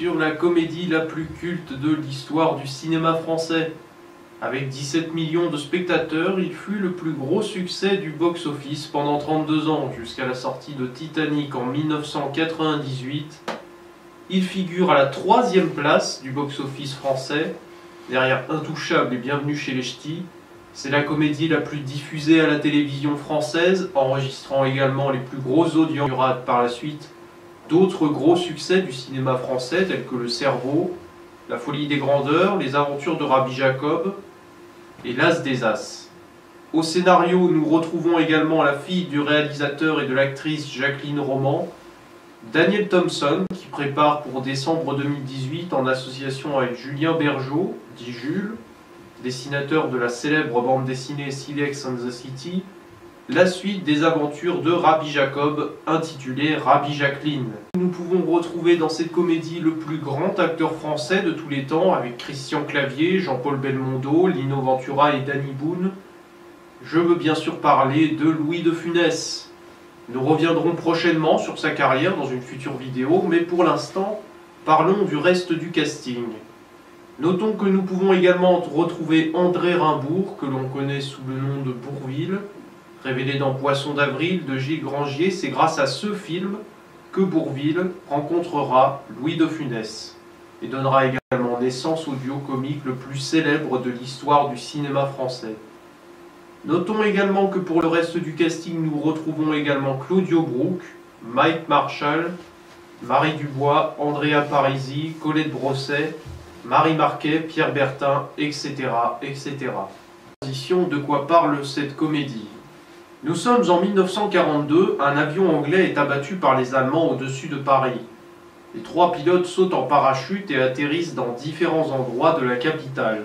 sur la comédie la plus culte de l'histoire du cinéma français. Avec 17 millions de spectateurs, il fut le plus gros succès du box-office pendant 32 ans, jusqu'à la sortie de Titanic en 1998. Il figure à la 3e place du box-office français, derrière Intouchable et Bienvenue chez les Ch'tis. C'est la comédie la plus diffusée à la télévision française, enregistrant également les plus grosses audiences. Il y aura par la suite d'autres gros succès du cinéma français, tels que Le Cerveau, La Folie des Grandeurs, Les Aventures de Rabbi Jacob et L'As des As. Au scénario, nous retrouvons également la fille du réalisateur et de l'actrice Jacqueline Roman, Daniel Thompson, qui prépare pour décembre 2018 en association avec Julien Bergeau, dit Jules, dessinateur de la célèbre bande dessinée Silex and the City, la suite des aventures de Rabbi Jacob, intitulée Rabbi Jacqueline. Nous pouvons retrouver dans cette comédie le plus grand acteur français de tous les temps, avec Christian Clavier, Jean-Paul Belmondo, Lino Ventura et Danny Boone. Je veux bien sûr parler de Louis de Funès. Nous reviendrons prochainement sur sa carrière dans une future vidéo, mais pour l'instant, parlons du reste du casting. Notons que nous pouvons également retrouver André Rimbourg, que l'on connaît sous le nom de Bourvil. Révélé dans Poisson d'avril de Gilles Grangier, c'est grâce à ce film que Bourvil rencontrera Louis de Funès et donnera également naissance au duo comique le plus célèbre de l'histoire du cinéma français. Notons également que pour le reste du casting, nous retrouvons également Claudio Brook, Mike Marshall, Marie Dubois, Andrea Parisi, Colette Brosset, Marie Marquet, Pierre Bertin, etc. etc. De quoi parle cette comédie? Nous sommes en 1942, un avion anglais est abattu par les Allemands au-dessus de Paris. Les 3 pilotes sautent en parachute et atterrissent dans différents endroits de la capitale.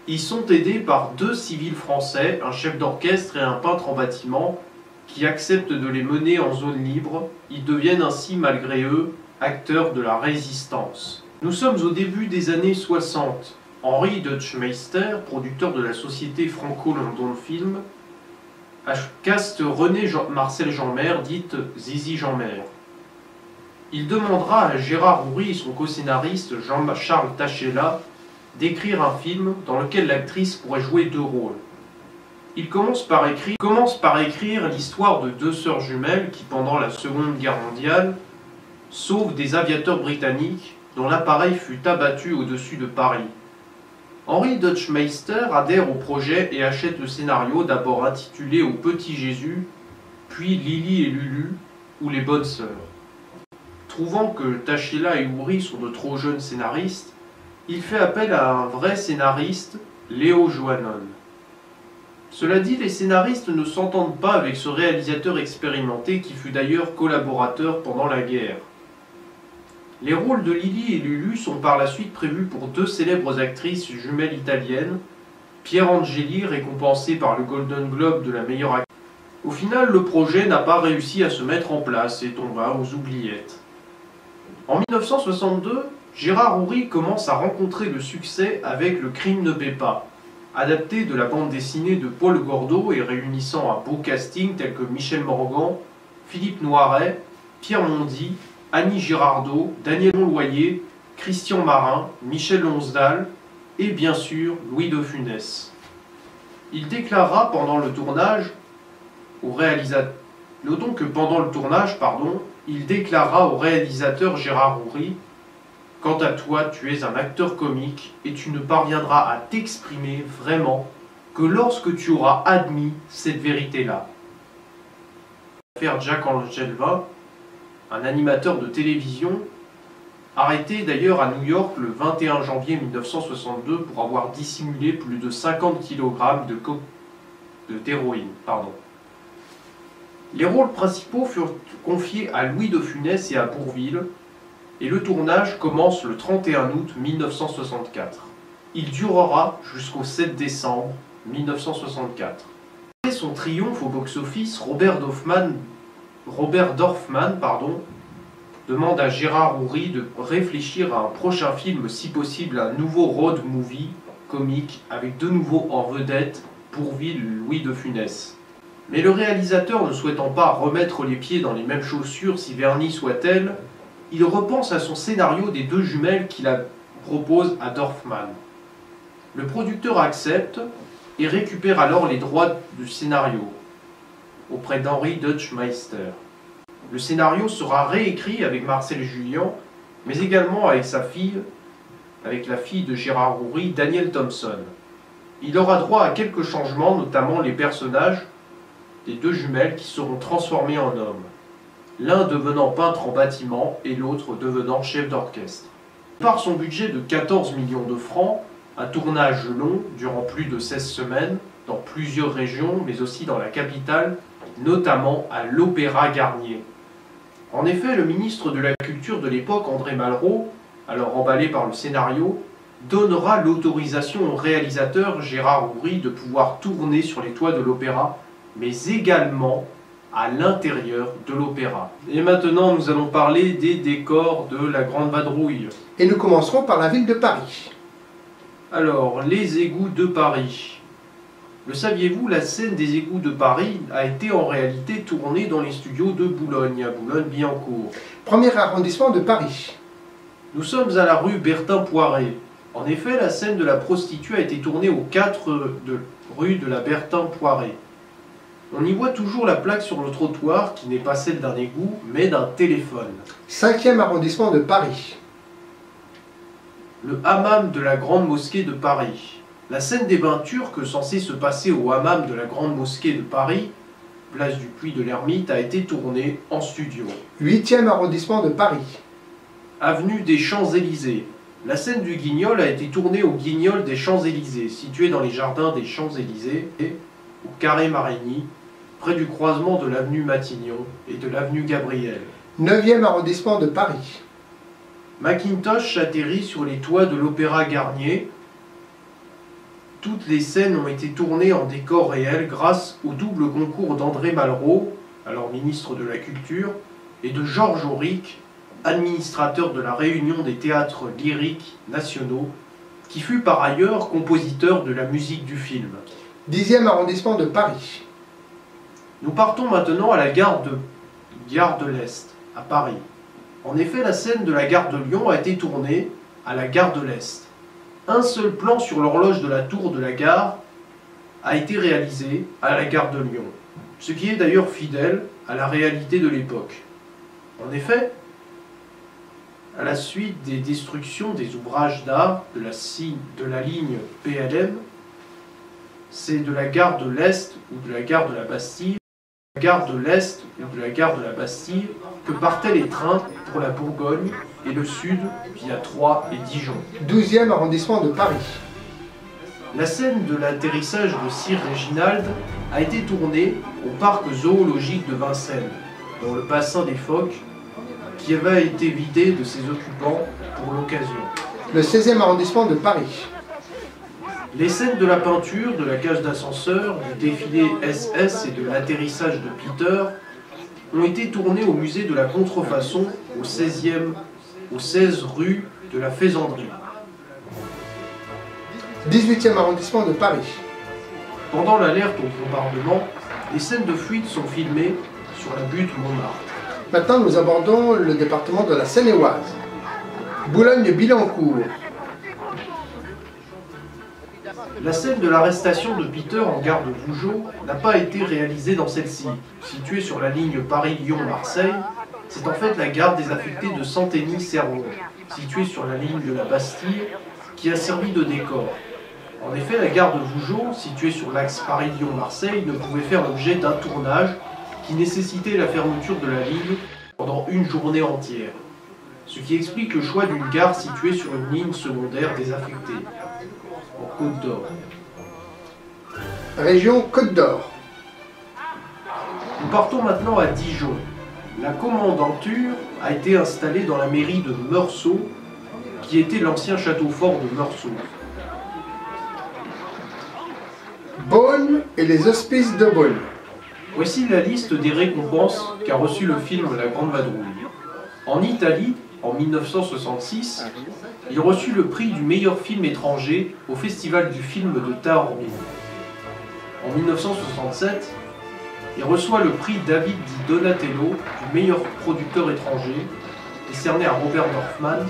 Ils sont aidés par 2 civils français, un chef d'orchestre et un peintre en bâtiment, qui acceptent de les mener en zone libre. Ils deviennent ainsi, malgré eux, acteurs de la résistance. Nous sommes au début des années 60. Henri Deutschmeister, producteur de la société Franco-London Film, caste René Marcel Jeanmaire, dite Zizi Jeanmaire. Il demandera à Gérard Houry et son co-scénariste Jean-Charles Tachela d'écrire un film dans lequel l'actrice pourrait jouer 2 rôles. Il commence par écrire l'histoire de 2 sœurs jumelles qui, pendant la Seconde Guerre mondiale, sauvent des aviateurs britanniques dont l'appareil fut abattu au-dessus de Paris. Henri Deutschmeister adhère au projet et achète le scénario, d'abord intitulé Au Petit Jésus, puis Lily et Lulu, ou Les Bonnes Sœurs. Trouvant que Tachela et Houry sont de trop jeunes scénaristes, il fait appel à un vrai scénariste, Léo Johannon. Cela dit, les scénaristes ne s'entendent pas avec ce réalisateur expérimenté qui fut d'ailleurs collaborateur pendant la guerre. Les rôles de Lily et Lulu sont par la suite prévus pour 2 célèbres actrices jumelles italiennes, Pier Angeli, récompensée par le Golden Globe de la meilleure actrice. Au final, le projet n'a pas réussi à se mettre en place et tomba aux oubliettes. En 1962, Gérard Houry commence à rencontrer le succès avec Le Crime ne paie pas, adapté de la bande dessinée de Paul Gordeau et réunissant un beau casting tel que Michel Morgan, Philippe Noiret, Pierre Mondy, Annie Girardot, Daniel Loyer, Christian Marin, Michel Lonsdal et bien sûr Louis de Funès. Il déclara pendant le tournage au réalisateur... Notons que pendant le tournage, il déclara au réalisateur Gérard Houry: « Quant à toi, tu es un acteur comique et tu ne parviendras à t'exprimer vraiment que lorsque tu auras admis cette vérité-là. » Faire Jack Angelvin, un animateur de télévision, arrêté d'ailleurs à New York le 21 janvier 1962 pour avoir dissimulé plus de 50 kg d'héroïne. Les rôles principaux furent confiés à Louis de Funès et à Bourvil, et le tournage commence le 31 août 1964. Il durera jusqu'au 7 décembre 1964. Après son triomphe au box-office, Robert Dorfman demande à Gérard Houry de réfléchir à un prochain film, si possible un nouveau road movie comique avec de nouveau en vedette Bourvil et Louis de Funès. Mais le réalisateur, ne souhaitant pas remettre les pieds dans les mêmes chaussures si vernis soit-elle, il repense à son scénario des deux jumelles qu'il propose à Dorfman. Le producteur accepte et récupère alors les droits du scénario auprès d'Henri Deutschmeister. Le scénario sera réécrit avec Marcel Julien, mais également avec sa fille, avec la fille de Gérard Houry, Danielle Thompson. Il aura droit à quelques changements, notamment les personnages des deux jumelles qui seront transformés en hommes, l'un devenant peintre en bâtiment et l'autre devenant chef d'orchestre. Par son budget de 14 millions de francs, un tournage long durant plus de 16 semaines dans plusieurs régions, mais aussi dans la capitale, notamment à l'Opéra Garnier. En effet, le ministre de la Culture de l'époque, André Malraux, alors emballé par le scénario, donnera l'autorisation au réalisateur Gérard Houry de pouvoir tourner sur les toits de l'opéra, mais également à l'intérieur de l'opéra. Et maintenant, nous allons parler des décors de la Grande Vadrouille. Et nous commencerons par la ville de Paris. Alors, les égouts de Paris. Le saviez-vous, la scène des égouts de Paris a été en réalité tournée dans les studios de Boulogne, à Boulogne-Billancourt. Premier arrondissement de Paris. Nous sommes à la rue Bertin-Poiré. En effet, la scène de la prostituée a été tournée aux 4 rue de la Bertin-Poiré. On y voit toujours la plaque sur le trottoir qui n'est pas celle d'un égout, mais d'un téléphone. 5e arrondissement de Paris. Le hammam de la Grande Mosquée de Paris. La scène des bains turcs censée se passer au hammam de la Grande Mosquée de Paris, place du Puy de l'Ermite, a été tournée en studio. 8e arrondissement de Paris. Avenue des Champs-Élysées. La scène du Guignol a été tournée au Guignol des Champs-Élysées, situé dans les jardins des Champs-Élysées et au Carré Marigny, près du croisement de l'avenue Matignon et de l'avenue Gabriel. 9e arrondissement de Paris. Macintosh atterrit sur les toits de l'Opéra Garnier. Toutes les scènes ont été tournées en décor réel grâce au double concours d'André Malraux, alors ministre de la Culture, et de Georges Auric, administrateur de la Réunion des théâtres lyriques nationaux, qui fut par ailleurs compositeur de la musique du film. 10e arrondissement de Paris. Nous partons maintenant à la gare de l'Est, à Paris. En effet, la scène de la gare de Lyon a été tournée à la gare de l'Est. Un seul plan sur l'horloge de la tour de la gare a été réalisé à la gare de Lyon, ce qui est d'ailleurs fidèle à la réalité de l'époque. En effet, à la suite des destructions des ouvrages d'art de la ligne PLM, c'est de la gare de l'Est ou de la gare de la Bastille, que partaient les trains pour la Bourgogne et le Sud via Troyes et Dijon. 12e arrondissement de Paris. La scène de l'atterrissage de Sir Reginald a été tournée au parc zoologique de Vincennes, dans le bassin des phoques, qui avait été vidé de ses occupants pour l'occasion. Le 16e arrondissement de Paris. Les scènes de la peinture, de la cage d'ascenseur, du défilé SS et de l'atterrissage de Peter ont été tournées au musée de la Contrefaçon au 16 rue de la Faisanderie. 18e arrondissement de Paris. Pendant l'alerte au bombardement, les scènes de fuite sont filmées sur la butte Montmartre. Maintenant, nous abordons le département de la Seine-et-Oise. Boulogne-Billancourt. La scène de l'arrestation de Peter en gare de Vougeot n'a pas été réalisée dans celle-ci. Située sur la ligne Paris-Lyon-Marseille, c'est en fait la gare désaffectée de Santeny-Cervon, située sur la ligne de la Bastille, qui a servi de décor. En effet, la gare de Vougeot, située sur l'axe Paris-Lyon-Marseille, ne pouvait faire l'objet d'un tournage qui nécessitait la fermeture de la ligne pendant une journée entière. Ce qui explique le choix d'une gare située sur une ligne secondaire désaffectée, en Côte d'Or. Région Côte d'Or. Nous partons maintenant à Dijon. La commandanture a été installée dans la mairie de Meursault, qui était l'ancien château fort de Meursault. Beaune et les hospices de Beaune. Voici la liste des récompenses qu'a reçu le film La Grande Vadrouille. En Italie, en 1966, il reçut le prix du meilleur film étranger au Festival du film de Taormine. En 1967, il reçoit le prix David di Donatello du meilleur producteur étranger décerné à Robert Dorfman,